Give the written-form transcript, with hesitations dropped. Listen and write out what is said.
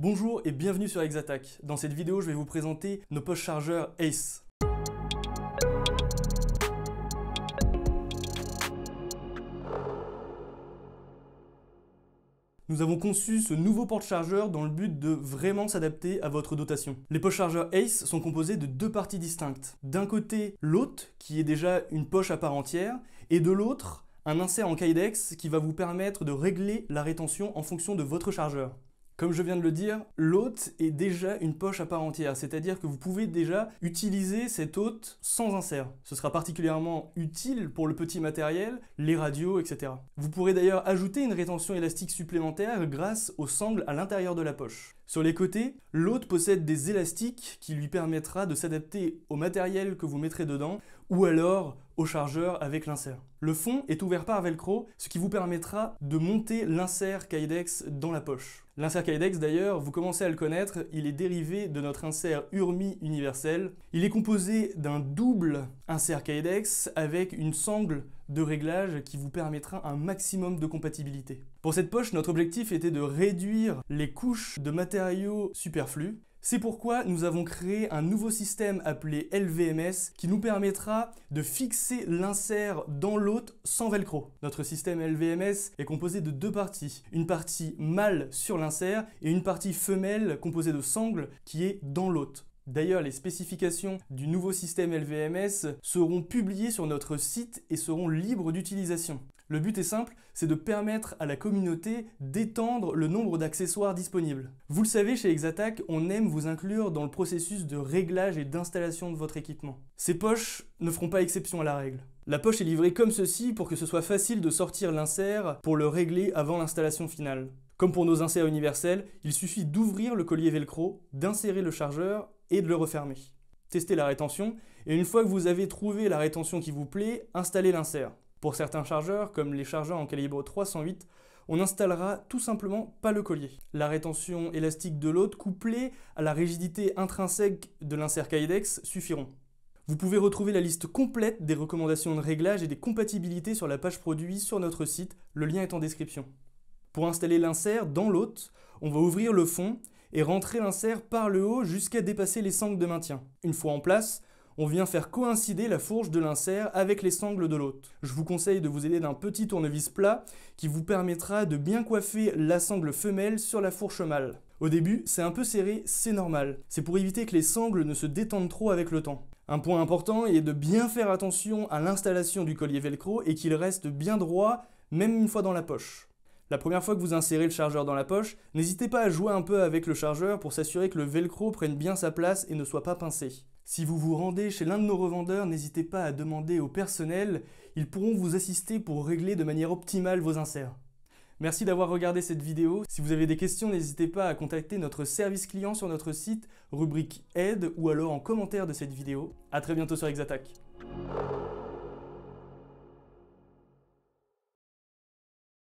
Bonjour et bienvenue sur Exattack. Dans cette vidéo, je vais vous présenter nos poches chargeurs Ace. Nous avons conçu ce nouveau porte-chargeur dans le but de vraiment s'adapter à votre dotation. Les poches chargeurs Ace sont composées de deux parties distinctes. D'un côté, l'hôte, qui est déjà une poche à part entière, et de l'autre, un insert en Kydex qui va vous permettre de régler la rétention en fonction de votre chargeur. Comme je viens de le dire, l'hôte est déjà une poche à part entière, c'est-à-dire que vous pouvez déjà utiliser cette hôte sans insert. Ce sera particulièrement utile pour le petit matériel, les radios, etc. Vous pourrez d'ailleurs ajouter une rétention élastique supplémentaire grâce aux sangles à l'intérieur de la poche. Sur les côtés, l'hôte possède des élastiques qui lui permettra de s'adapter au matériel que vous mettrez dedans ou alors au chargeur avec l'insert. Le fond est ouvert par velcro, ce qui vous permettra de monter l'insert Kydex dans la poche. L'insert Kydex d'ailleurs, vous commencez à le connaître, il est dérivé de notre insert Urmi universel. Il est composé d'un double insert Kydex avec une sangle de réglage qui vous permettra un maximum de compatibilité. Pour cette poche, notre objectif était de réduire les couches de matériaux superflus. C'est pourquoi nous avons créé un nouveau système appelé LVMS qui nous permettra de fixer l'insert dans l'hôte sans velcro. Notre système LVMS est composé de deux parties. Une partie mâle sur l'insert et une partie femelle composée de sangles qui est dans l'hôte. D'ailleurs, les spécifications du nouveau système LVMS seront publiées sur notre site et seront libres d'utilisation. Le but est simple, c'est de permettre à la communauté d'étendre le nombre d'accessoires disponibles. Vous le savez, chez Exattack, on aime vous inclure dans le processus de réglage et d'installation de votre équipement. Ces poches ne feront pas exception à la règle. La poche est livrée comme ceci pour que ce soit facile de sortir l'insert pour le régler avant l'installation finale. Comme pour nos inserts universels, il suffit d'ouvrir le collier velcro, d'insérer le chargeur et de le refermer. Testez la rétention et une fois que vous avez trouvé la rétention qui vous plaît, installez l'insert. Pour certains chargeurs, comme les chargeurs en calibre 308, on n'installera tout simplement pas le collier. La rétention élastique de l'hôte couplée à la rigidité intrinsèque de l'insert Kydex suffiront. Vous pouvez retrouver la liste complète des recommandations de réglage et des compatibilités sur la page produit sur notre site, le lien est en description. Pour installer l'insert dans l'hôte, on va ouvrir le fond et rentrer l'insert par le haut jusqu'à dépasser les sangles de maintien. Une fois en place, on vient faire coïncider la fourche de l'insert avec les sangles de l'hôte. Je vous conseille de vous aider d'un petit tournevis plat qui vous permettra de bien coiffer la sangle femelle sur la fourche mâle. Au début, c'est un peu serré, c'est normal. C'est pour éviter que les sangles ne se détendent trop avec le temps. Un point important est de bien faire attention à l'installation du collier velcro et qu'il reste bien droit, même une fois dans la poche. La première fois que vous insérez le chargeur dans la poche, n'hésitez pas à jouer un peu avec le chargeur pour s'assurer que le velcro prenne bien sa place et ne soit pas pincé. Si vous vous rendez chez l'un de nos revendeurs, n'hésitez pas à demander au personnel, ils pourront vous assister pour régler de manière optimale vos inserts. Merci d'avoir regardé cette vidéo. Si vous avez des questions, n'hésitez pas à contacter notre service client sur notre site, rubrique aide ou alors en commentaire de cette vidéo. A très bientôt sur Exattack.